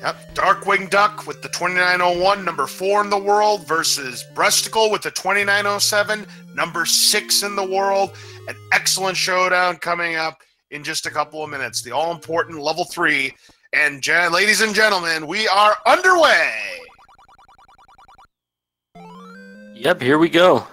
Yep, Darkwing Duck with the 2901, number 4 in the world, versus Breastickle with the 2907, number 6 in the world. An excellent showdown coming up in just a couple of minutes. The all-important level 3. And ladies and gentlemen, we are underway! Yep, here we go.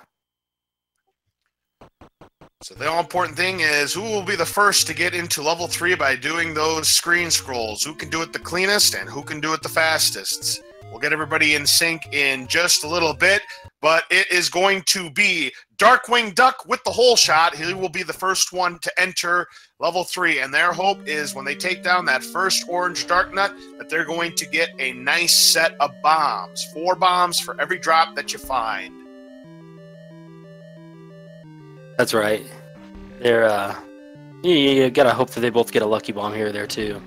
So the all-important thing is who will be the first to get into level 3 by doing those screen scrolls. Who can do it the cleanest and who can do it the fastest. We'll get everybody in sync in just a little bit, but it is going to be Darkwing Duck with the hole shot. He will be the first one to enter level 3, and their hope is when they take down that first orange dark nut that they're going to get a nice set of bombs. 4 bombs for every drop that you find. That's right. They're you gotta hope that they both get a lucky bomb here or there too.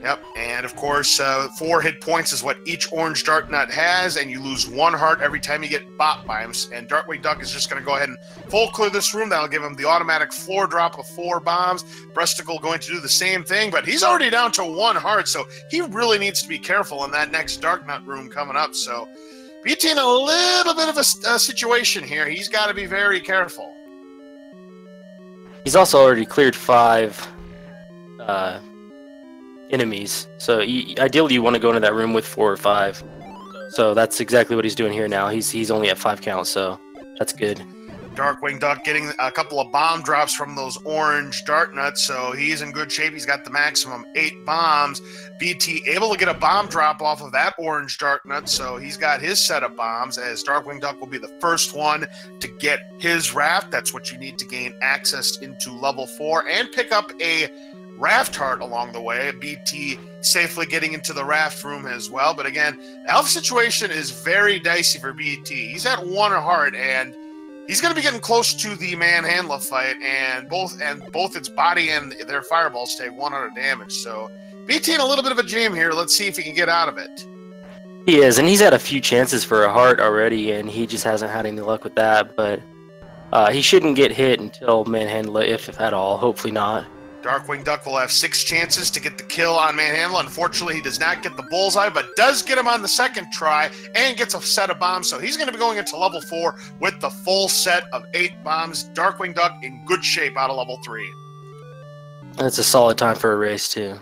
Yep, and of course, 4 hit points is what each orange dart nut has, and you lose 1 heart every time you get bot bombs. And Darkwing Duck is just going to go ahead and full clear this room. That'll give him the automatic floor drop of 4 bombs. Breastickle going to do the same thing, but he's already down to 1 heart, so he really needs to be careful in that next dark nut room coming up. So, BT in a little bit of a situation here. He's got to be very careful. He's also already cleared 5 enemies, so ideally you want to go into that room with 4 or 5. So that's exactly what he's doing here now. He's only at 5 counts, so that's good. Darkwing Duck getting a couple of bomb drops from those orange dart nuts, so he's in good shape. He's got the maximum 8 bombs. BT able to get a bomb drop off of that orange dart nut, so he's got his set of bombs, as Darkwing Duck will be the first one to get his raft. That's what you need to gain access into level 4 and pick up a raft heart along the way. BT safely getting into the raft room as well. But again, the health situation is very dicey for BT. He's at 1 heart, and he's going to be getting close to the manhandler fight, and both its body and their fireballs take 100 damage. So BT in a little bit of a jam here. Let's see if he can get out of it. He is, and he's had a few chances for a heart already, and he just hasn't had any luck with that. But he shouldn't get hit until manhandler, if at all. Hopefully not. Darkwing Duck will have 6 chances to get the kill on Manhandle. Unfortunately, he does not get the bullseye, but does get him on the second try and gets a set of bombs. So he's going to be going into level 4 with the full set of 8 bombs. Darkwing Duck in good shape out of level 3. That's a solid time for a race, too.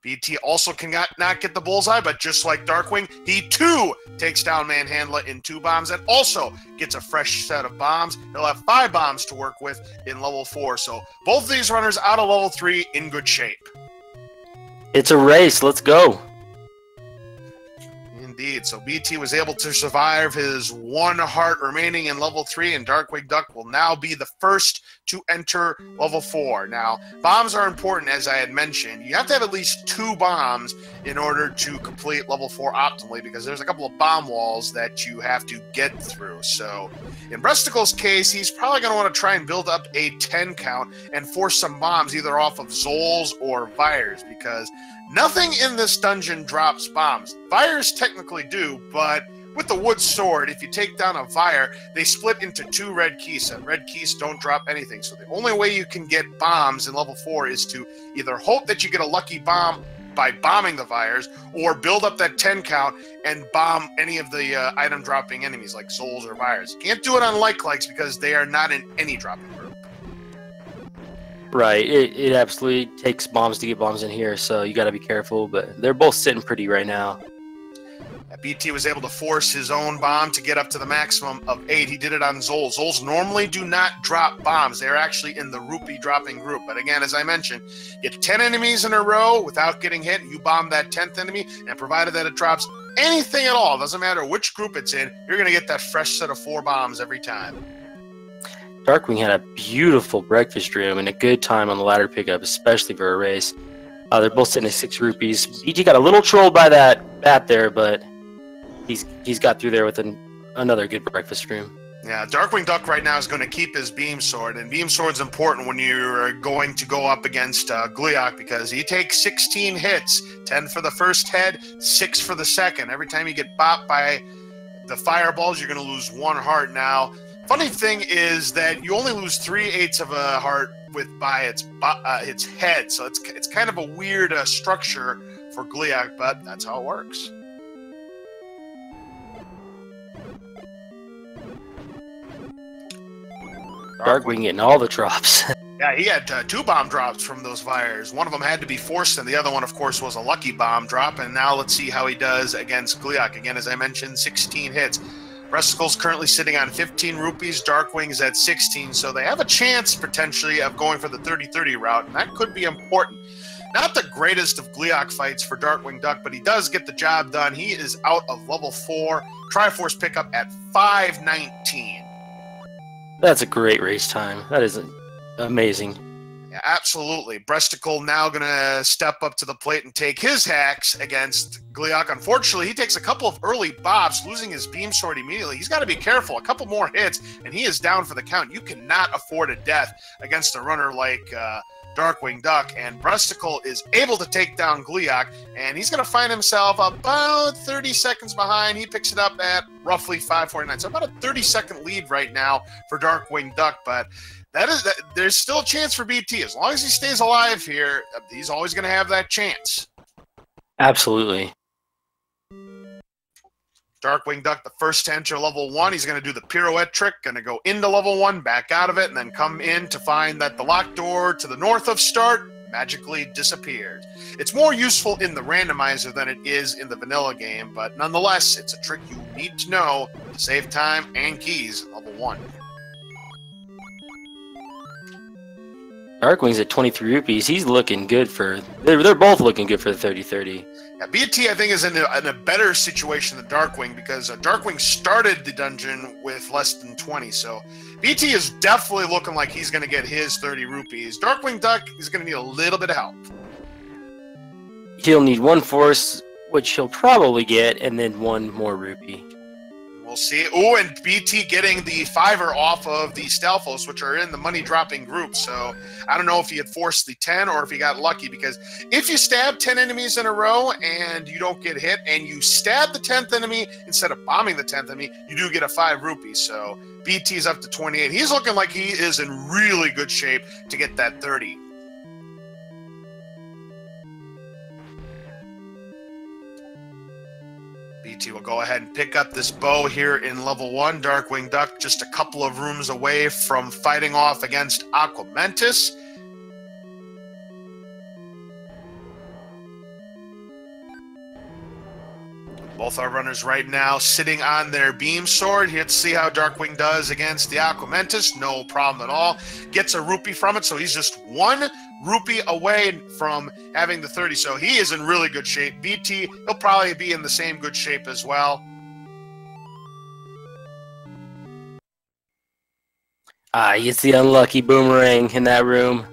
BT also cannot get the bullseye, but just like Darkwing, he too takes down Manhandler in 2 bombs and also gets a fresh set of bombs. He'll have 5 bombs to work with in level 4. So both of these runners out of level 3 in good shape. It's a race. Let's go. Indeed. So BT was able to survive his 1 heart remaining in level 3, and Darkwing Duck will now be the first to enter level 4. Now, bombs are important, as I had mentioned. You have to have at least 2 bombs in order to complete level 4 optimally, because there's a couple of bomb walls that you have to get through. So in Breasticle's case, he's probably going to want to try and build up a 10 count and force some bombs either off of Zols or Vires, because nothing in this dungeon drops bombs. Vires technically do, but with the wood sword, if you take down a Vire, they split into 2 red keys, and red keys don't drop anything. So the only way you can get bombs in level 4 is to either hope that you get a lucky bomb by bombing the Vires, or build up that 10 count and bomb any of the item dropping enemies like Zols or Vires. You can't do it on likes because they are not in any dropping group. Right, it absolutely takes bombs to get bombs in here, so you got to be careful, but they're both sitting pretty right now. BT was able to force his own bomb to get up to the maximum of 8. He did it on Zols. Zols normally do not drop bombs. They're actually in the rupee dropping group. But again, as I mentioned, get 10 enemies in a row without getting hit. You bomb that 10th enemy, and provided that it drops anything at all, doesn't matter which group it's in, you're going to get that fresh set of 4 bombs every time. Darkwing had a beautiful breakfast room and a good time on the ladder pickup, especially for a race. They're both sitting at 6 rupees. BT got a little trolled by that bat there, but he's got through there with another good breakfast room. Yeah, Darkwing Duck right now is going to keep his beam sword, and beam sword's important when you're going to go up against Gleeok, because he takes 16 hits, 10 for the first head, 6 for the second. Every time you get bopped by the fireballs, you're going to lose 1 heart. Now, funny thing is that you only lose 3/8 of a heart by its head, so it's kind of a weird structure for Gliok, but that's how it works. Darkwing getting all the drops. Yeah, he had 2 bomb drops from those fires. One of them had to be forced, and the other one, of course, was a lucky bomb drop. And now let's see how he does against Gliok. Again, as I mentioned, 16 hits. Breasticle's currently sitting on 15 rupees. Darkwing's at 16, so they have a chance, potentially, of going for the 30-30 route, and that could be important. Not the greatest of Gliok fights for Darkwing Duck, but he does get the job done. He is out of level 4. Triforce pickup at 519. That's a great race time. That is amazing. Yeah, absolutely. Breastickle now going to step up to the plate and take his hacks against Gliok. Unfortunately, he takes a couple of early bops, losing his beam sword immediately. He's got to be careful. A couple more hits, and he is down for the count. You cannot afford a death against a runner like Darkwing Duck, and Breastickle is able to take down Gliok, and he's going to find himself about 30 seconds behind. He picks it up at roughly 5:49, so about a 30-second lead right now for Darkwing Duck, but there's still a chance for BT. As long as he stays alive here, he's always going to have that chance. Absolutely. Darkwing Duck, the first to enter level 1. He's going to do the pirouette trick, going to go into level 1, back out of it, and then come in to find that the locked door to the north of start magically disappears. It's more useful in the randomizer than it is in the vanilla game, but nonetheless, it's a trick you need to know to save time and keys in level 1. Darkwing's at 23 rupees. He's looking good for... They're both looking good for the 30-30. Yeah, BT, I think, is in a better situation than Darkwing because Darkwing started the dungeon with less than 20. So BT is definitely looking like he's going to get his 30 rupees. Darkwing Duck is going to need a little bit of help. He'll need 1 force, which he'll probably get, and then 1 more rupee. We'll see. Oh, and BT getting the 5er off of the Stalfos, which are in the money-dropping group. So I don't know if he had forced the 10 or if he got lucky, because if you stab 10 enemies in a row and you don't get hit, and you stab the 10th enemy instead of bombing the 10th enemy, you do get a 5 rupees. So BT's up to 28. He's looking like he is in really good shape to get that 30. BT will go ahead and pick up this bow here in level 1. Darkwing Duck just a couple of rooms away from fighting off against Aquamentus. Both our runners right now sitting on their beam sword. Here to see how Darkwing does against the Aquamentus. No problem at all. Gets a rupee from it, so he's just 1 rupee away from having the 30. So he is in really good shape. BT, he'll probably be in the same good shape as well. He gets the unlucky boomerang in that room.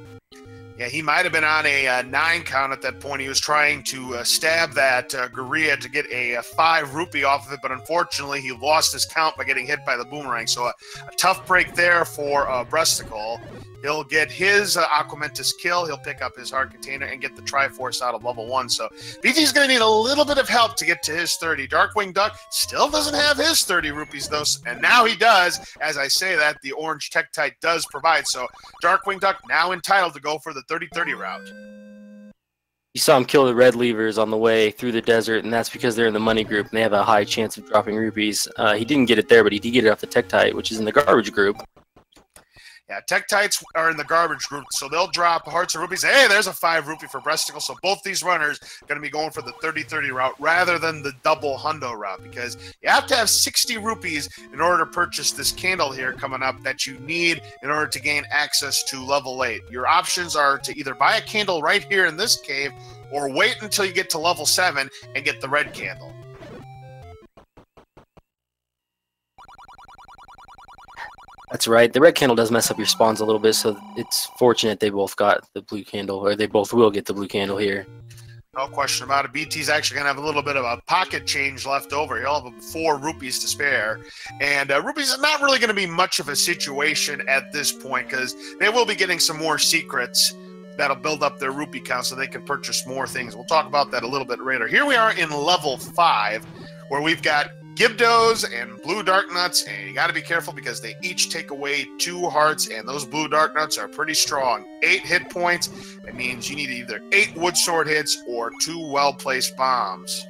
Yeah, he might have been on a 9 count at that point. He was trying to stab that Guerrilla to get a 5 rupee off of it, but unfortunately he lost his count by getting hit by the boomerang. So a tough break there for Breastickle. He'll get his Aquamentus kill. He'll pick up his heart container and get the Triforce out of level 1. So BT's going to need a little bit of help to get to his 30. Darkwing Duck still doesn't have his 30 rupees, though. And now he does. As I say that, the orange Tektite does provide. So Darkwing Duck now entitled to go for the 30-30 route. You saw him kill the red levers on the way through the desert, and that's because they're in the money group, and they have a high chance of dropping rupees. He didn't get it there, but he did get it off the Tektite, which is in the garbage group. Yeah, Tektites are in the garbage group, so they'll drop hearts and rupees. Hey, there's a 5 rupee for Breastickle. So both these runners are going to be going for the 30-30 route rather than the double hundo route, because you have to have 60 rupees in order to purchase this candle here coming up that you need in order to gain access to level 8. Your options are to either buy a candle right here in this cave or wait until you get to level 7 and get the red candle. That's right. The red candle does mess up your spawns a little bit, so it's fortunate they both got the blue candle, or they both will get the blue candle here. No question about it. BT's actually going to have a little bit of a pocket change left over. He'll have 4 rupees to spare. And rupees is not really going to be much of a situation at this point, because they will be getting some more secrets that'll build up their rupee count so they can purchase more things. We'll talk about that a little bit later. Here we are in level 5, where we've got Gibdos and blue dark nuts, and you got to be careful because they each take away 2 hearts, and those blue dark nuts are pretty strong. 8 hit points. That means you need either 8 wood sword hits or 2 well-placed bombs.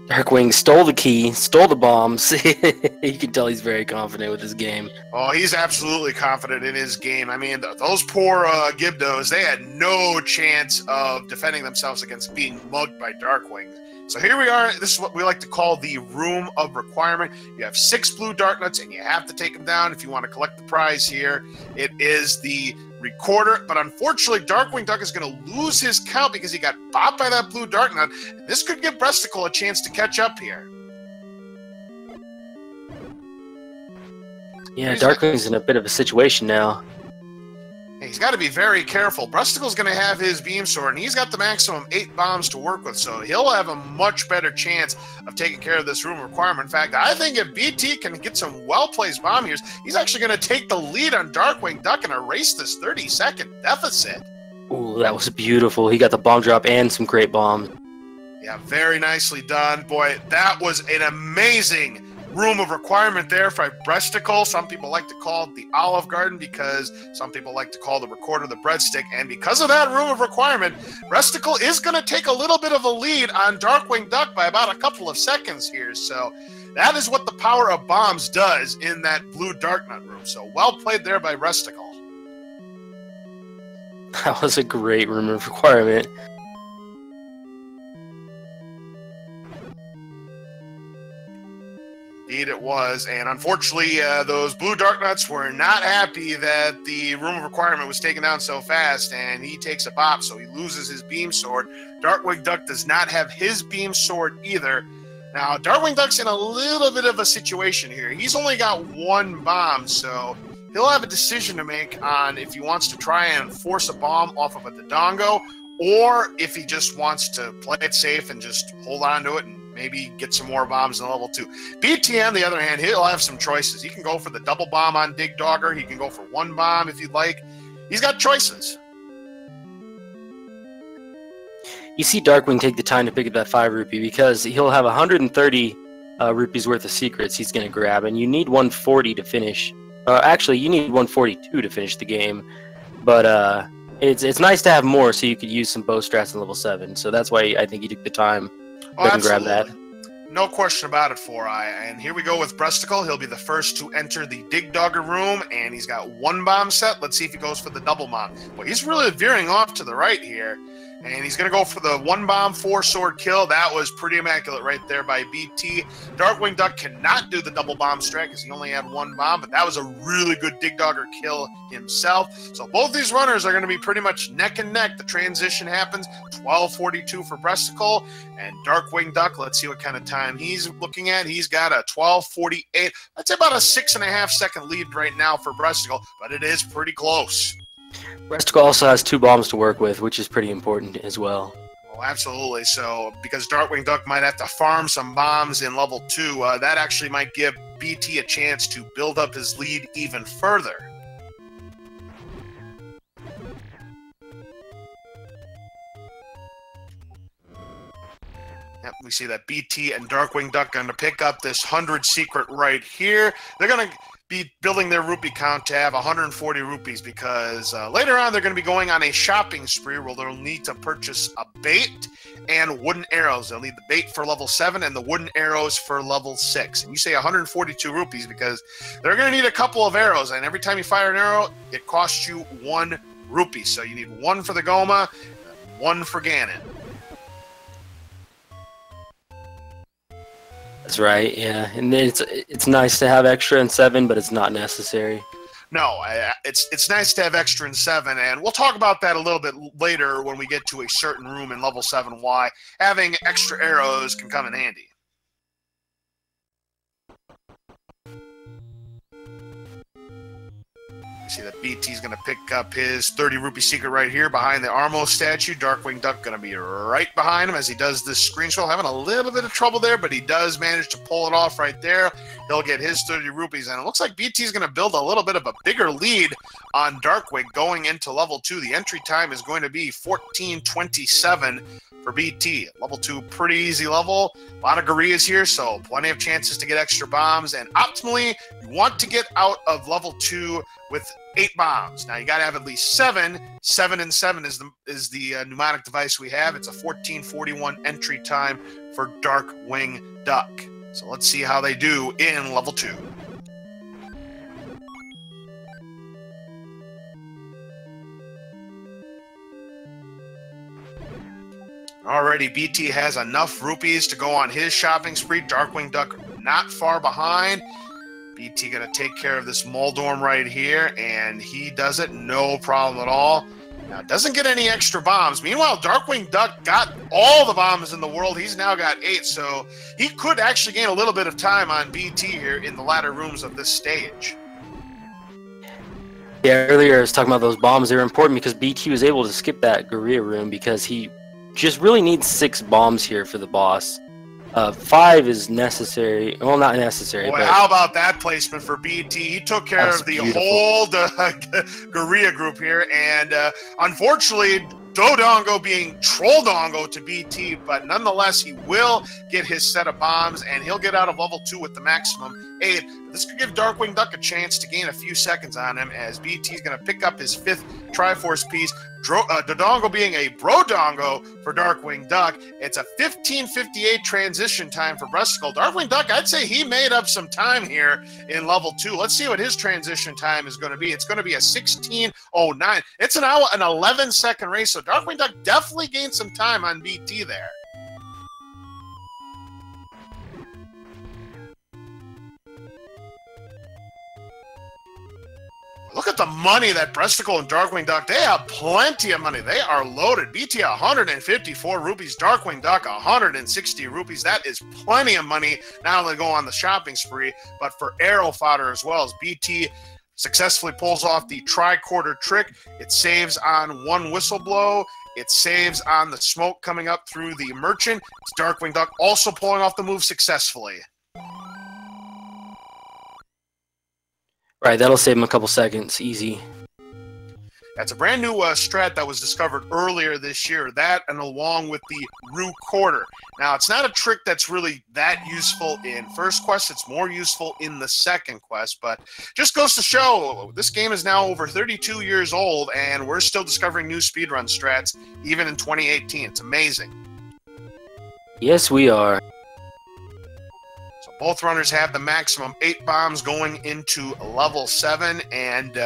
Darkwing stole the key, stole the bombs. You can tell he's very confident with his game. Oh, he's absolutely confident in his game. I mean, those poor Gibdos, they had no chance of defending themselves against being mugged by Darkwing. So here we are. This is what we like to call the Room of Requirement. You have 6 blue dark nuts, and you have to take them down if you want to collect the prize here. It is the recorder, but unfortunately, Darkwing Duck is going to lose his count because he got bopped by that blue dark nut. This could give Breastickle a chance to catch up here. Yeah, Darkwing's in a bit of a situation now. He's got to be very careful. Breasticle's going to have his beam sword, and he's got the maximum 8 bombs to work with, so he'll have a much better chance of taking care of this room requirement. In fact, I think if BT can get some well-placed bomb here, he's actually going to take the lead on Darkwing Duck and erase this 30-second deficit. Ooh, that was beautiful. He got the bomb drop and some great bombs. Yeah, very nicely done. Boy, that was an amazing room of requirement there for Breastickle. Some people like to call it the Olive Garden because some people like to call the recorder the breadstick. And because of that room of requirement, Breastickle is going to take a little bit of a lead on Darkwing Duck by about a couple of seconds here. So that is what the power of bombs does in that blue dark nut room. So well played there by Breastickle. That was a great room of requirement. Indeed it was, and unfortunately those blue dark nuts were not happy that the room of requirement was taken down so fast, and he takes a bop, so he loses his beam sword. Darkwing Duck does not have his beam sword either. Now, Darkwing Duck's in a little bit of a situation here. He's only got 1 bomb, so he'll have a decision to make on if he wants to try and force a bomb off of a Dodongo, or if he just wants to play it safe and just hold on to it and maybe get some more bombs in level 2. BT, on the other hand, he'll have some choices. He can go for the double bomb on Dig Dogger. He can go for 1 bomb if you'd like. He's got choices. You see Darkwing take the time to pick up that 5 rupee because he'll have 130 rupees worth of secrets he's going to grab, and you need 140 to finish. Actually, you need 142 to finish the game, but it's nice to have more so you could use some bow strats in level 7. So that's why I think he took the time. Oh, grab that. No question about it, 4i. And here we go with Breastickle. He'll be the first to enter the Dig Dogger room, and he's got 1 bomb set. Let's see if he goes for the double bomb. Well, he's really veering off to the right here, and he's going to go for the 1 bomb, 4 sword kill. That was pretty immaculate right there by BT. Darkwing Duck cannot do the double bomb strat because he only had 1 bomb, but that was a really good Dig Dogger kill himself. So both these runners are going to be pretty much neck and neck. The transition happens. 12:42 for Breastickle, and Darkwing Duck, let's see what kind of time he's looking at. He's got a 12:48. That's about a 6.5 second lead right now for Breastickle, but it is pretty close. Breastickle also has 2 bombs to work with, which is pretty important as well. Oh, absolutely. So because Darkwing Duck might have to farm some bombs in level 2, that actually might give BT a chance to build up his lead even further. Yep, we see that BT and Darkwing Duck going to pick up this 100 secret right here. They're going to be building their rupee count to have 140 rupees because later on they're going to be going on a shopping spree where they'll need to purchase a bait and wooden arrows. They'll need the bait for level 7 and the wooden arrows for level 6. And you say 142 rupees because they're going to need a couple of arrows, and every time you fire an arrow, it costs you 1 rupee. So you need 1 for the Goma, 1 for Ganon. That's right, yeah. And it's nice to have extra in 7, but it's not necessary. No, it's nice to have extra in 7, and we'll talk about that a little bit later when we get to a certain room in level 7, why having extra arrows can come in handy. See that BT's going to pick up his 30 rupee secret right here behind the Armo statue. Darkwing Duck going to be right behind him as he does this screen scroll. Having a little bit of trouble there, but he does manage to pull it off right there. he'll get his 30 rupees. And it looks like BT is going to build a little bit of a bigger lead on Darkwing going into level 2. The entry time is going to be 14:27 for BT. Level 2, pretty easy level. A lot of gorillas here, so plenty of chances to get extra bombs. And optimally, you want to get out of level 2 with 8 bombs. Now you got to have at least 7. 7 and 7 is the mnemonic device we have. It's a 14:41 entry time for Darkwing Duck. So let's see how they do in level 2. Alrighty, BT has enough rupees to go on his shopping spree. Darkwing Duck not far behind. BT gonna take care of this Moldorm right here, and he does it no problem at all. Now, doesn't get any extra bombs. Meanwhile, Darkwing Duck got all the bombs in the world. He's now got 8, so he could actually gain a little bit of time on BT here in the latter rooms of this stage. Yeah, earlier I was talking about those bombs. They were important because BT was able to skip that gorilla room because he just really needs 6 bombs here for the boss. 5 is necessary. Well, not necessary. Boy, but how about that placement for BT? He took care of the whole gorilla group here, and unfortunately, Dodongo being Trolldongo to BT, but nonetheless, he will get his set of bombs, and he'll get out of level 2 with the maximum 8. This could give Darkwing Duck a chance to gain a few seconds on him, as BT is going to pick up his 5th Triforce piece. Dodongo being a Brodongo for Darkwing Duck. It's a 15:58 transition time for breastickle. Darkwing Duck, I'd say he made up some time here in level 2. Let's see what his transition time is going to be. It's going to be a 16:09. It's an hour, an 11-second race, so Darkwing Duck definitely gained some time on BT there. Look at the money that Breastickle and Darkwing Duck, they have plenty of money. They are loaded. BT 154 rupees, Darkwing Duck 160 rupees. That is plenty of money, not only to go on the shopping spree, but for arrow fodder as well, as BT successfully pulls off the tricorder trick. It saves on 1 whistle blow. It saves on the smoke coming up through the merchant. It's Darkwing Duck also pulling off the move successfully. Right, that'll save him a couple seconds, easy. That's a brand new strat that was discovered earlier this year. That, and along with the Rue Quarter. Now, it's not a trick that's really that useful in first quest. It's more useful in the second quest, but just goes to show this game is now over 32 years old, and we're still discovering new speedrun strats, even in 2018. It's amazing. Yes, we are. Both runners have the maximum 8 bombs going into level 7, and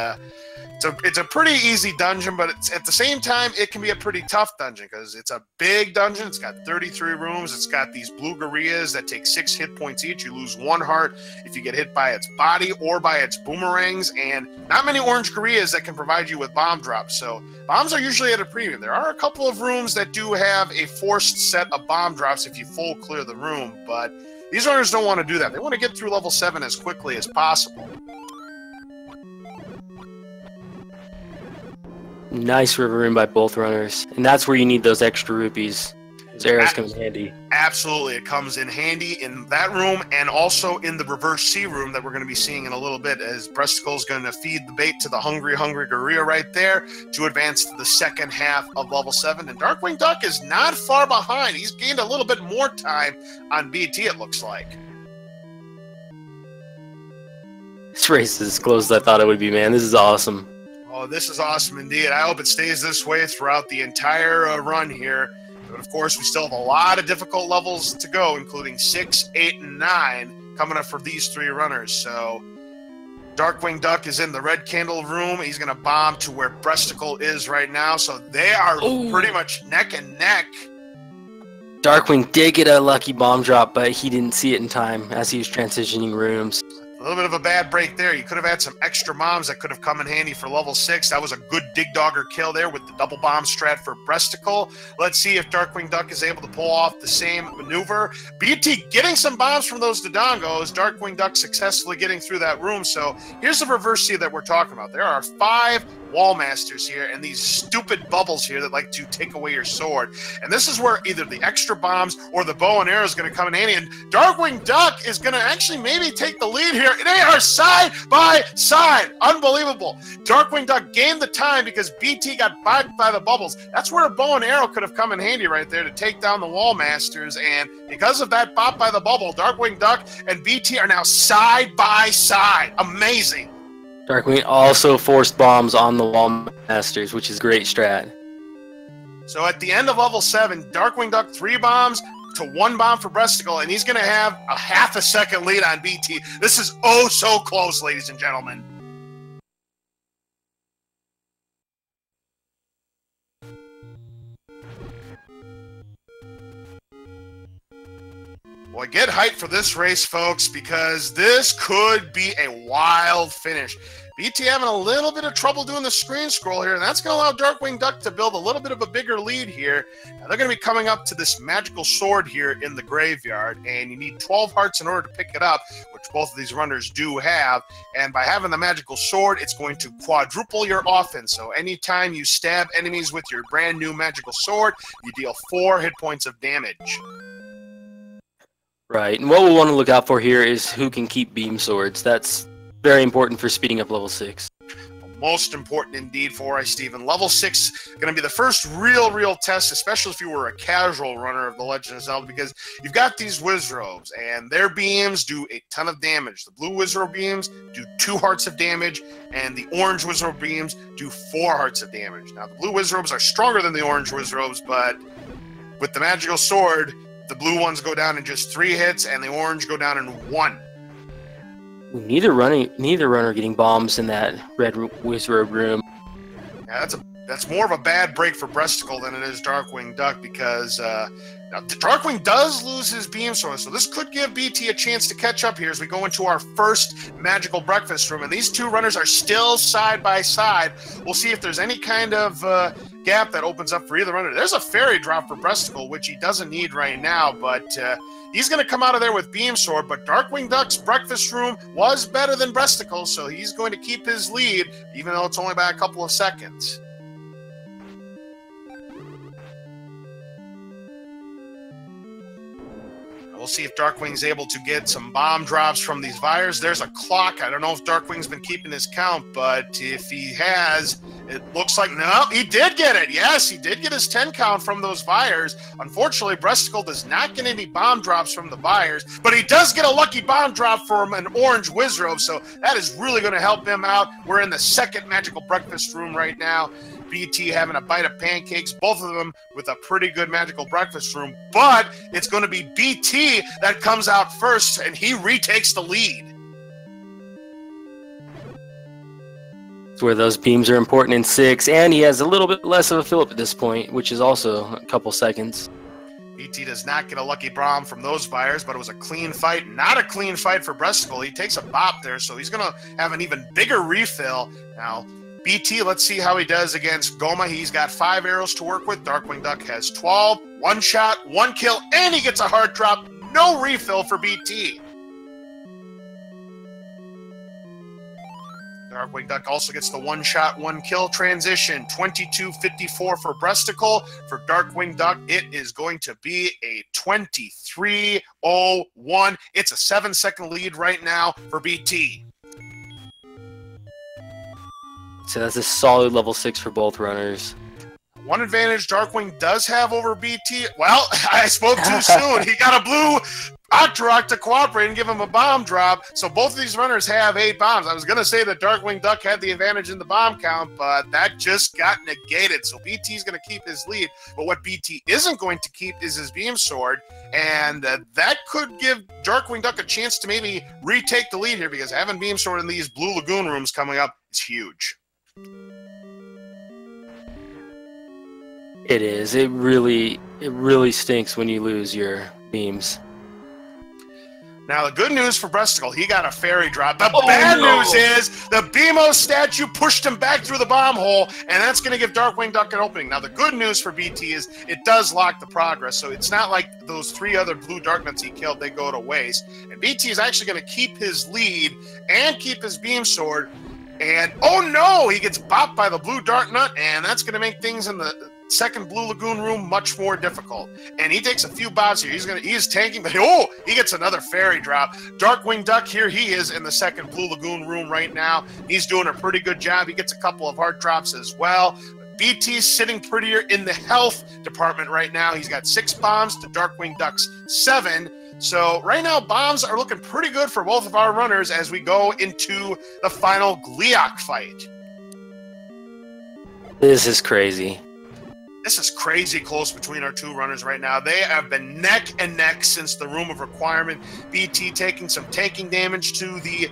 it's a pretty easy dungeon, but it's, at the same time, it can be a pretty tough dungeon because it's a big dungeon. It's got 33 rooms. It's got these blue gorillas that take 6 hit points each. You lose 1 heart if you get hit by its body or by its boomerangs, and not many orange gorillas that can provide you with bomb drops. So bombs are usually at a premium. There are a couple of rooms that do have a forced set of bomb drops if you full clear the room, but these runners don't want to do that. They want to get through level 7 as quickly as possible. Nice river room by both runners. And that's where you need those extra rupees. Those arrows come in handy. Absolutely. It comes in handy in that room and also in the reverse C room that we're going to be seeing in a little bit, as Breastickle is going to feed the bait to the hungry gorilla right there to advance to the second half of level 7. And Darkwing Duck is not far behind. He's gained a little bit more time on BT, it looks like. This race is as close as I thought it would be, man. This is awesome. Oh, this is awesome indeed. I hope it stays this way throughout the entire run here. But of course, we still have a lot of difficult levels to go, including 6, 8, and 9 coming up for these 3 runners. So Darkwing Duck is in the red candle room. He's going to bomb to where Breastickle is right now. So they are pretty much neck and neck. Darkwing did get a lucky bomb drop, but he didn't see it in time as he was transitioning rooms. A little bit of a bad break there. You could have had some extra bombs that could have come in handy for level 6. That was a good Dig Dogger kill there with the double bomb strat for Breastickle. Let's see if Darkwing Duck is able to pull off the same maneuver. BT getting some bombs from those Dodongos. Darkwing Duck successfully getting through that room. So here's the reverse C that we're talking about. There are 5 wall masters here and these stupid bubbles here that like to take away your sword. And this is where either the extra bombs or the bow and arrow is going to come in handy. And Darkwing Duck is going to actually maybe take the lead here. They are side by side. Unbelievable. Darkwing Duck gained the time because BT got bogged by the bubbles. That's where a bow and arrow could have come in handy right there to take down the wall masters. And because of that bop by the bubble, Darkwing Duck and BT are now side by side. Amazing. Darkwing also forced bombs on the wall masters, which is great strat. So at the end of level 7, Darkwing Duck 3 bombs to 1 bomb for breastickle, and he's going to have a half a second lead on BT. This is oh so close, ladies and gentlemen. Boy, get hyped for this race, folks, because this could be a wild finish. BT having a little bit of trouble doing the screen scroll here, and that's going to allow Darkwing Duck to build a little bit of a bigger lead here. Now, they're going to be coming up to this magical sword here in the graveyard, and you need 12 hearts in order to pick it up, which both of these runners do have. And by having the magical sword, it's going to quadruple your offense. So anytime you stab enemies with your brand new magical sword, you deal 4 hit points of damage. Right, and what we'll want to look out for here is who can keep beam swords. That's very important for speeding up level 6. Most important indeed for us, Steven. Level 6 going to be the first real test, especially if you were a casual runner of The Legend of Zelda, because you've got these Wizrobes, and their beams do a ton of damage. The blue Wizrobe beams do 2 hearts of damage, and the orange Wizrobe beams do 4 hearts of damage. Now, the blue Wizrobes are stronger than the orange Wizrobes, but with the magical sword, the blue ones go down in just 3 hits, and the orange go down in 1. Neither runner getting bombs in that red Wizrobe room. Yeah, that's more of a bad break for breastickle than it is Darkwing Duck, because now Darkwing does lose his beam sword, so this could give BT a chance to catch up here as we go into our first magical breakfast room. And these 2 runners are still side by side. We'll see if there's any kind of gap that opens up for either runner. There's a fairy drop for breastickle, which he doesn't need right now, but he's going to come out of there with beam sword. But Darkwing Duck's breakfast room was better than breastickle, so he's going to keep his lead, even though it's only by a couple of seconds. We'll see if Darkwing's able to get some bomb drops from these Vires. There's a clock. I don't know if Darkwing's been keeping his count, but if he has, it looks like, no, he did get it. Yes, he did get his 10 count from those Vires. Unfortunately, breastickle does not get any bomb drops from the Vires, but he does get a lucky bomb drop from an orange Wizrobe, so that is really going to help him out. We're in the second magical breakfast room right now. BT having a bite of pancakes, both of them with a pretty good magical breakfast room, but it's going to be BT that comes out first, and he retakes the lead. It's where those beams are important in 6, and he has a little bit less of a fill-up at this point, which is also a couple seconds. BT does not get a lucky bomb from those Vires, but it was a clean fight. Not a clean fight for breastickle. He takes a bop there, so he's going to have an even bigger refill. Now, BT, let's see how he does against Goma. He's got 5 arrows to work with. Darkwing Duck has 12. 1 shot, 1 kill, and he gets a heart drop. No refill for BT. Darkwing Duck also gets the 1 shot, 1 kill transition. 22:54 for breastickle. For Darkwing Duck, it is going to be a 23:01. It's a 7-second lead right now for BT. So that's a solid level 6 for both runners. One advantage Darkwing does have over BT. Well, I spoke too soon. He got a blue Octorok to cooperate and give him a bomb drop. So both of these runners have 8 bombs. I was going to say that Darkwing Duck had the advantage in the bomb count, but that just got negated. So BT's going to keep his lead. But what BT isn't going to keep is his beam sword. And that could give Darkwing Duck a chance to maybe retake the lead here, because having beam sword in these Blue Lagoon rooms coming up is huge. It is. It really stinks when you lose your beams. Now, the good news for breastickle, he got a fairy drop. The bad news is the BMO statue pushed him back through the bomb hole, and that's going to give Darkwing Duck an opening. Now, the good news for BT is it does lock the progress, so it's not like those 3 other blue Darknuts he killed, they go to waste. And BT is actually going to keep his lead and keep his beam sword. And, oh no, he gets bopped by the blue Dark Nut, and that's going to make things in the second Blue Lagoon room much more difficult. And he takes a few bops here. He is tanking, but oh, he gets another fairy drop. Darkwing Duck, here he is in the second Blue Lagoon room right now. He's doing a pretty good job. He gets a couple of heart drops as well. BT's sitting prettier in the health department right now. He's got 6 bombs to Darkwing Duck's 7. So right now, bombs are looking pretty good for both of our runners as we go into the final Gliok fight. This is crazy. This is crazy close between our two runners right now. They have been neck and neck since the Room of Requirement. BT taking some tanking damage to the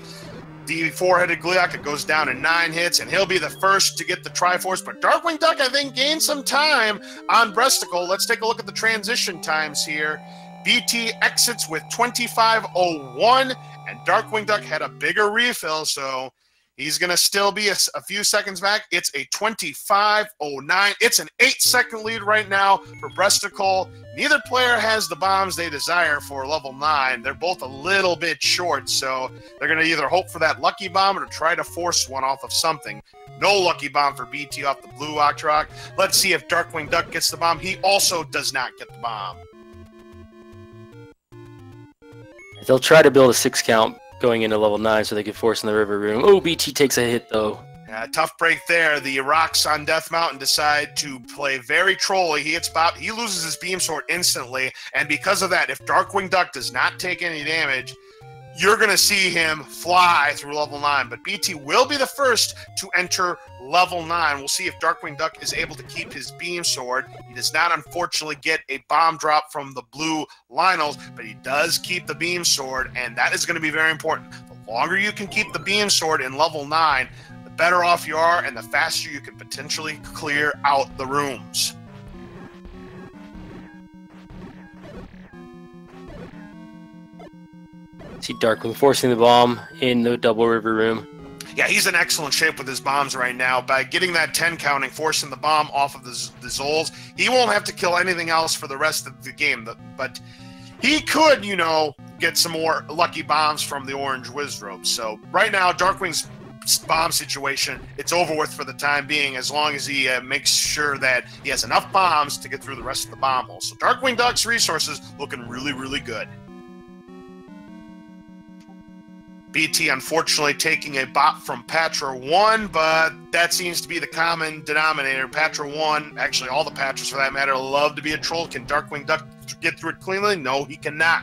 four-headed Gliok. It goes down in 9 hits, and he'll be the first to get the Triforce. But Darkwing Duck, I think, gained some time on breastickle. Let's take a look at the transition times here. BT exits with 25:01, and Darkwing Duck had a bigger refill, so he's going to still be a few seconds back. It's a 25:09. It's an 8-second lead right now for breastickle. Neither player has the bombs they desire for level 9. They're both a little bit short, so they're going to either hope for that lucky bomb or try to force one off of something. No lucky bomb for BT off the blue Octorok. Let's see if Darkwing Duck gets the bomb. He also does not get the bomb. They'll try to build a 6 count going into level 9 so they can force in the river room. Oh, BT takes a hit, though. Yeah, tough break there. The rocks on Death Mountain decide to play very trolly. He hits Bob. He loses his beam sword instantly, and because of that, if Darkwing Duck does not take any damage, you're going to see him fly through level 9. But BT will be the first to enter level 9. We'll see if Darkwing Duck is able to keep his beam sword. He does not, unfortunately, get a bomb drop from the blue Lynels, but he does keep the beam sword, and that is going to be very important. The longer you can keep the beam sword in level 9, the better off you are, and the faster you can potentially clear out the rooms. See Darkwing forcing the bomb in the double river room. Yeah, he's in excellent shape with his bombs right now. By getting that 10 counting, forcing the bomb off of the Zols, he won't have to kill anything else for the rest of the game. But he could, you know, get some more lucky bombs from the orange Wizrobe. So right now, Darkwing's bomb situation, it's over with for the time being, as long as he makes sure that he has enough bombs to get through the rest of the bomb hole. So Darkwing Duck's resources looking really, really good. BT unfortunately taking a bop from Patra 1, but that seems to be the common denominator. Patra 1, actually all the Patras for that matter, love to be a troll. Can Darkwing Duck get through it cleanly? No, he cannot.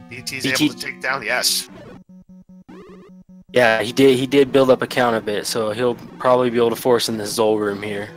BT's able to take down, yes. Yeah, he did build up a count a bit, so he'll probably be able to force in the Zol room here.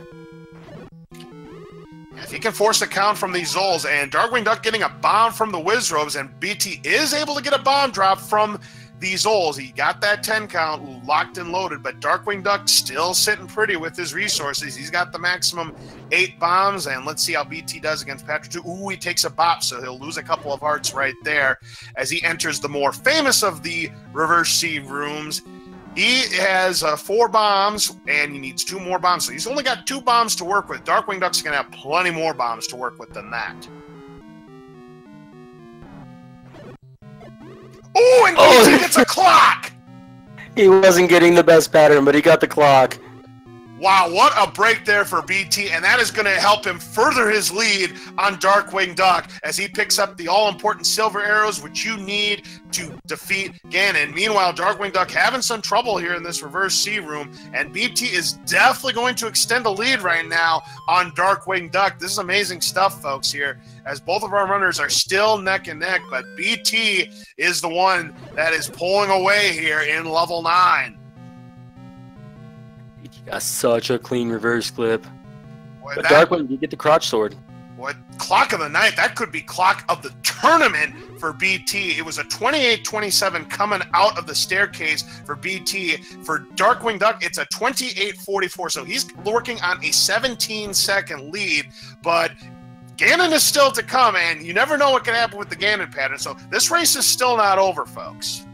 If he can force a count from these Zols, and Darkwing Duck getting a bomb from the Wizrobes, and BT is able to get a bomb drop from these Zols. He got that 10 count locked and loaded, but Darkwing Duck still sitting pretty with his resources. He's got the maximum 8 bombs, and let's see how BT does against Patra 2. Ooh, he takes a bop, so he'll lose a couple of hearts right there as he enters the more famous of the reverse C rooms. He has 4 bombs, and he needs 2 more bombs. So he's only got 2 bombs to work with. Darkwing Duck's going to have plenty more bombs to work with than that. Ooh, and BT gets a clock! He wasn't getting the best pattern, but he got the clock. Wow, what a break there for BT, and that is going to help him further his lead on Darkwing Duck as he picks up the all-important silver arrows, which you need to defeat Ganon. Meanwhile, Darkwing Duck having some trouble here in this reverse C room, and BT is definitely going to extend a lead right now on Darkwing Duck. This is amazing stuff, folks, here, as both of our runners are still neck and neck, but BT is the one that is pulling away here in level 9. Got such a clean reverse clip. Boy, but Darkwing, you get the crotch sword. What clock of the night? That could be clock of the tournament for BT. It was a 28:27 coming out of the staircase for BT. For Darkwing Duck, it's a 28:44. So he's working on a 17-second lead, but Ganon is still to come, and you never know what can happen with the Ganon pattern. So this race is still not over, folks.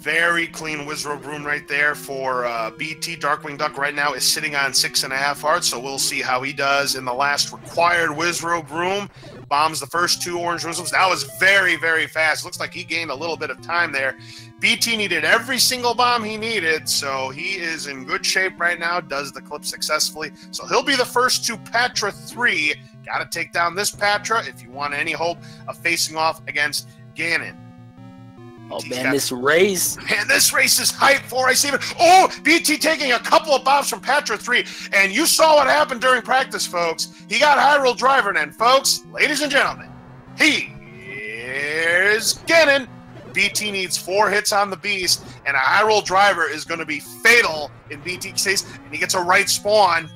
Very clean Wizrobe room right there for BT. Darkwing Duck right now is sitting on 6.5 hearts, so we'll see how he does in the last required Wizrobe room. Bombs the first 2 orange Wizrobes. That was very, very fast. Looks like he gained a little bit of time there. BT needed every single bomb he needed, so he is in good shape right now, does the clip successfully. So he'll be the first to Patra 3. Got to take down this Patra if you want any hope of facing off against Ganon. Oh, man, this race. Man, this race is hype for us even. Oh, BT taking a couple of bombs from Patra 3. And you saw what happened during practice, folks. He got Hyrule Driver, and folks, ladies and gentlemen, here's Ganon. BT needs 4 hits on the Beast, and a Hyrule Driver is going to be fatal in BT's case, and he gets a right spawn.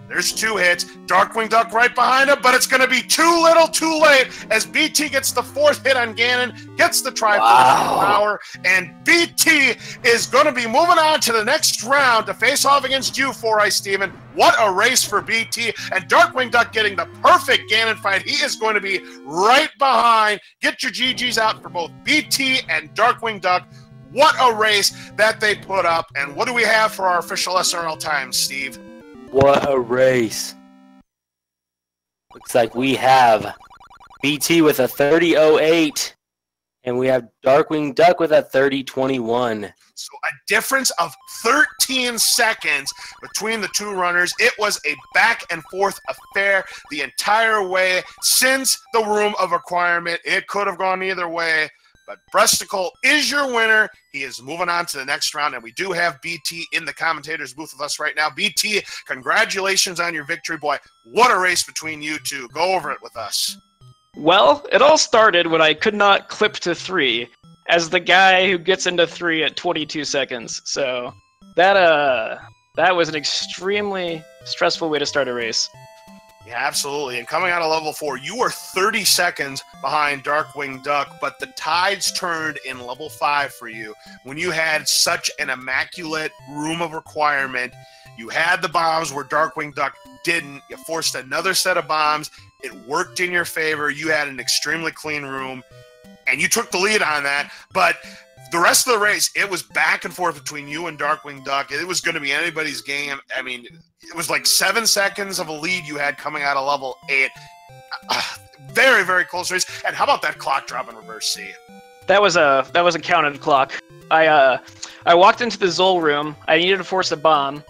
There's 2 hits. Darkwing Duck right behind him, but it's going to be too little, too late as BT gets the 4th hit on Ganon, gets the Triforce power, and BT is going to be moving on to the next round to face off against you, 4-Eye Steven. What a race for BT, and Darkwing Duck getting the perfect Ganon fight. He is going to be right behind. Get your GGs out for both BT and Darkwing Duck. What a race that they put up, and what do we have for our official SRL times, Steve? What a race. Looks like we have BT with a 30.08, and we have Darkwing Duck with a 30.21. So a difference of 13 seconds between the 2 runners. It was a back and forth affair the entire way since the Room of Requirement. It could have gone either way. But breastickle is your winner. He is moving on to the next round, and we do have BT in the commentator's booth with us right now. BT, congratulations on your victory, boy. What a race between you two. Go over it with us. Well, it all started when I could not clip to 3 as the guy who gets into 3 at 22 seconds. So that was an extremely stressful way to start a race. Yeah, absolutely. And coming out of level 4, you were 30 seconds behind Darkwing Duck, but the tides turned in level 5 for you when you had such an immaculate Room of Requirement. You had the bombs where Darkwing Duck didn't. You forced another set of bombs. It worked in your favor. You had an extremely clean room, and you took the lead on that. But the rest of the race, it was back and forth between you and Darkwing Duck. It was going to be anybody's game. I mean, it was like 7 seconds of a lead you had coming out of level 8. Very, very close race. And how about that clock drop in reverse C? That was a counted clock. I walked into the Zol room. I needed to force a bomb.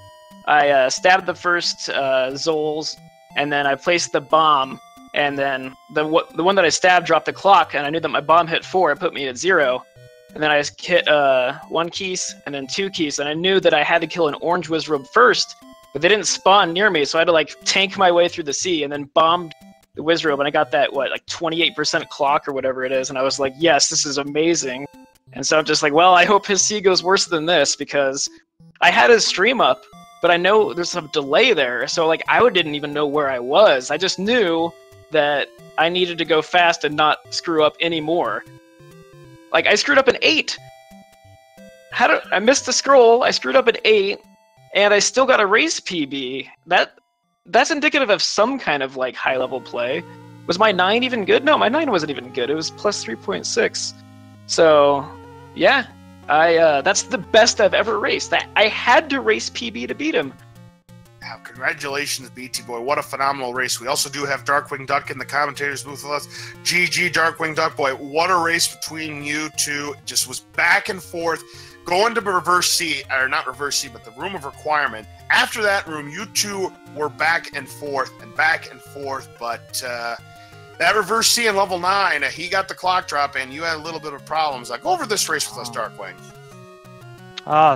I stabbed the first Zols, and then I placed the bomb. And then the one that I stabbed dropped the clock, and I knew that my bomb hit 4. It put me at 0. And then I hit 1 keys and then 2 keys, and I knew that I had to kill an orange Wizrobe first, but they didn't spawn near me, so I had to like tank my way through the sea and then bombed the Wizrobe, and I got that, like 28% clock or whatever it is, and I was like, yes, this is amazing. And so I'm just like, well, I hope his sea goes worse than this, because I had his stream up, but I know there's some delay there, so like I didn't even know where I was. I just knew that I needed to go fast and not screw up anymore. Like, I screwed up an 8. I missed the scroll, I screwed up an 8, and I still got a race PB. That's indicative of some kind of, like, high-level play. Was my 9 even good? No, my 9 wasn't even good. It was plus 3.6. So, yeah, that's the best I've ever raced. I had to race PB to beat him. Now, congratulations, BT Boy. What a phenomenal race. We also do have Darkwing Duck in the commentator's booth with us. GG, Darkwing Duck Boy. What a race between you two. It just was back and forth. Going to reverse C, or not reverse C, but the Room of Requirement. After that room, you two were back and forth, but that reverse C in level 9, he got the clock drop, and you had a little bit of problems. Go over this race with us, Darkwing.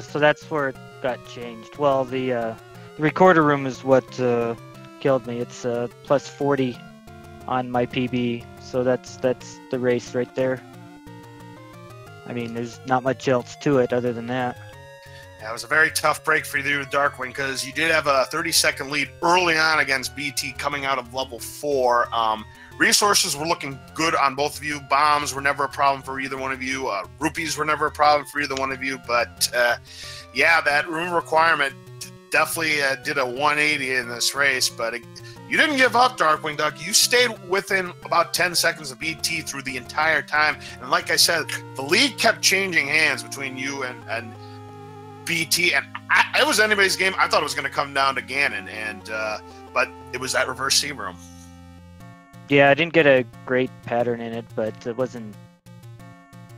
So that's where it got changed. Well, the recorder room is what killed me. It's plus 40 on my PB, so that's the race right there. I mean, there's not much else to it other than that. Yeah, it was a very tough break for you, Darkwing, because you did have a 30-second lead early on against BT coming out of level 4. Resources were looking good on both of you. Bombs were never a problem for either one of you. Rupees were never a problem for either one of you. But, yeah, that Room Requirement definitely did a 180 in this race. But You didn't give up, Darkwing Duck. You stayed within about 10 seconds of BT through the entire time. And like I said, the lead kept changing hands between you and BT. And it was anybody's game. I thought it was going to come down to Ganon, but it was that reverse seam room. Yeah, I didn't get a great pattern in it, but it wasn't...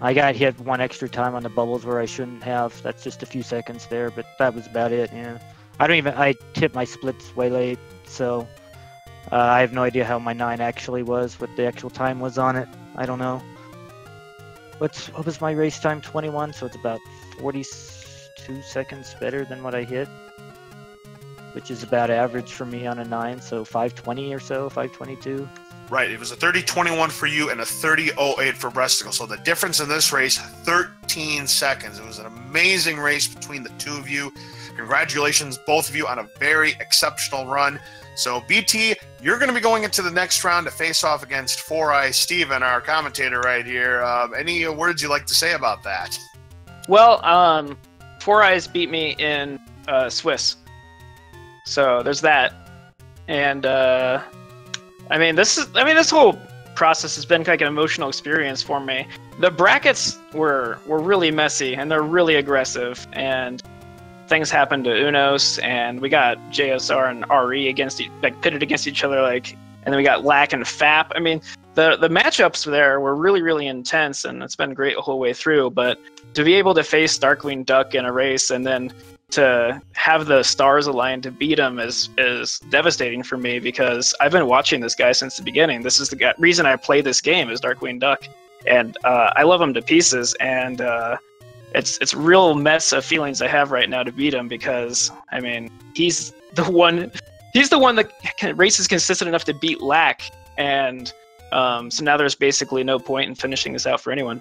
I got hit one extra time on the bubbles where I shouldn't have. That's just a few seconds there, but that was about it, yeah. I tipped my splits way late, so I have no idea how my 9 actually was, what the actual time was on it. I don't know. What was my race time? 21, so it's about 42 seconds better than what I hit, which is about average for me on a 9, so 520 or so, 522. Right, it was a 30.21 for you and a 30.08 for breastickle. So the difference in this race, 13 seconds. It was an amazing race between the two of you. Congratulations, both of you, on a very exceptional run. So, BT, you're going to be going into the next round to face off against 4-Eye Steven, our commentator right here. Any words you'd like to say about that? Well, 4-Eyes beat me in Swiss. So there's that. And this whole process has been like an emotional experience for me. The brackets were really messy and they're really aggressive, and things happened to Unos, and we got JSR and RE pitted against each other, and then we got Lack and FAP. I mean, the matchups there were really, really intense, and it's been great the whole way through. But to be able to face Darkwing Duck in a race and then to have the stars align to beat him is devastating for me, because I've been watching this guy since the beginning. This is the reason I play this game, is Darkwing Duck, and I love him to pieces. And it's a real mess of feelings I have right now to beat him, because I mean he's the one that races consistent enough to beat Lack, and so now there's basically no point in finishing this out for anyone.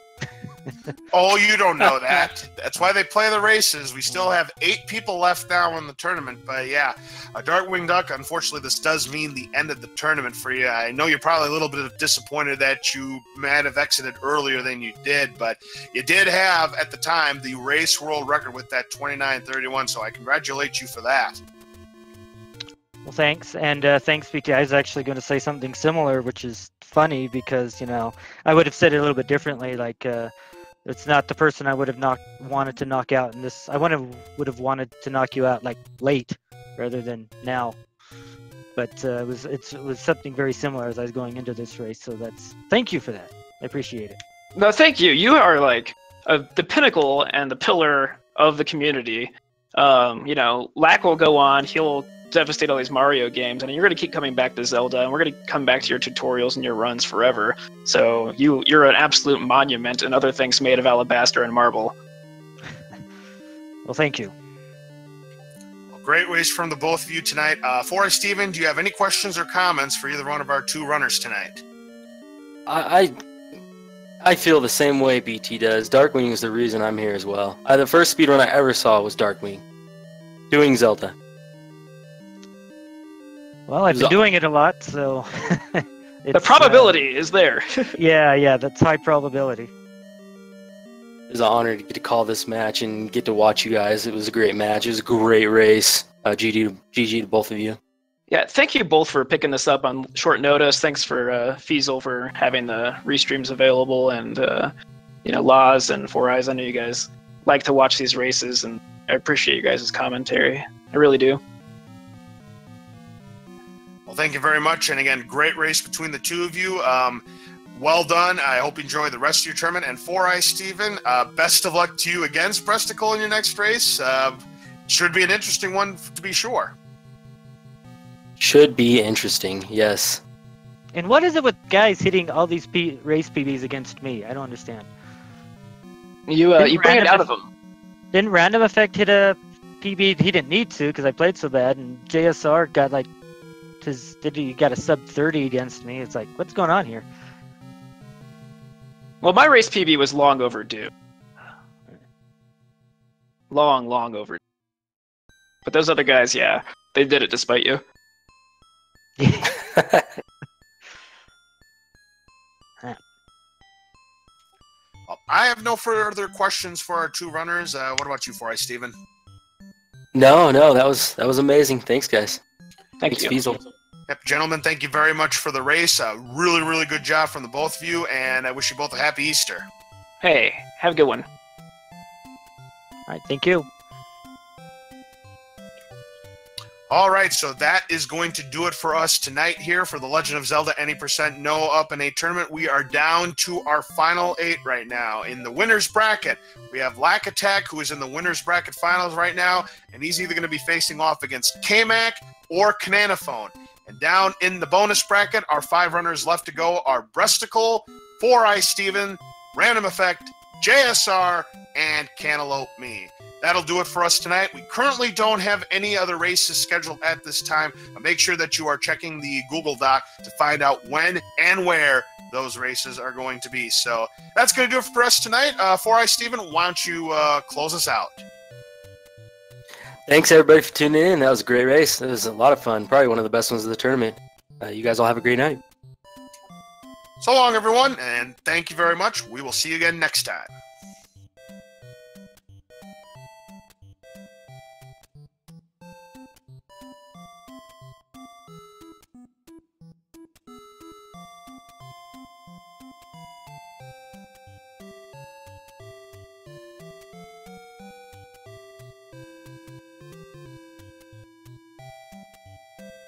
Oh, you don't know that. That's why they play the races. We still have 8 people left now in the tournament. But yeah, Darkwing Duck, unfortunately, this does mean the end of the tournament for you. I know you're probably a little bit disappointed that you might have exited earlier than you did, but you did have, at the time, the race world record with that 29:31, so I congratulate you for that. Well, thanks, and thanks, BT. I was actually going to say something similar, which is funny, because, I would have said it a little bit differently, it's not the person I would have wanted to knock out in this. I would have wanted to knock you out late rather than now. But it was something very similar as I was going into this race. So thank you for that. I appreciate it. No, thank you. You are the pinnacle and the pillar of the community. Lack will go on. He'll devastate all these Mario games, and you're going to keep coming back to Zelda, and we're going to come back to your tutorials and your runs forever. So you're an absolute monument, and other things made of alabaster and marble. Well, thank you. Well, great race from the both of you tonight. For Steven, do you have any questions or comments for either one of our 2 runners tonight? I feel the same way BT does. Darkwing is the reason I'm here as well. The first speedrun I ever saw was Darkwing doing Zelda. Well, I've been doing it a lot, so... the probability is there. Yeah, that's high probability. It was an honor to get to call this match and get to watch you guys. It was a great match. It was a great race. GG to both of you. Yeah, thank you both for picking this up on short notice. Thanks for Fiesel for having the restreams available, and Laws and 4-Eyes. I know you guys like to watch these races, and I appreciate you guys' commentary. I really do. Well, thank you very much. And again, great race between the two of you. Well done. I hope you enjoy the rest of your tournament. And 4-Eye Steven, best of luck to you against breastickle in your next race. Should be an interesting one to be sure. Should be interesting, yes. And what is it with guys hitting all these race PBs against me? I don't understand. You bring it out of them. Didn't Random Effect hit a PB? He didn't need to because I played so bad. And JSR got he got a sub 30 against me. It's like, what's going on here? Well, my race PB was long overdue. Long overdue. But those other guys, yeah, they did it despite you. Well, I have no further questions for our 2 runners. What about you, 4-Eye Steven? No, that was amazing. Thanks, guys. Thanks, Fiesel. Yep, gentlemen, thank you very much for the race. Really, really good job from the both of you, and I wish you both a happy Easter. Hey, have a good one. All right, thank you. All right, so that is going to do it for us tonight here for the Legend of Zelda Any Percent No Up+A tournament. We are down to our final 8 right now. In the winner's bracket, we have Lack Attack, who is in the winner's bracket finals right now, and he's either going to be facing off against K-Mac or Cananophone. And down in the bonus bracket, our 5 runners left to go are Breastickle, 4-Eye Steven, Random Effect, JSR, and Cantaloupe Me. That'll do it for us tonight. We currently don't have any other races scheduled at this time. Make sure that you are checking the Google Doc to find out when and where those races are going to be. So that's going to do it for us tonight. 4-Eye Steven, why don't you close us out? Thanks, everybody, for tuning in. That was a great race. It was a lot of fun. Probably one of the best ones of the tournament. You guys all have a great night. So long, everyone, and thank you very much. We will see you again next time.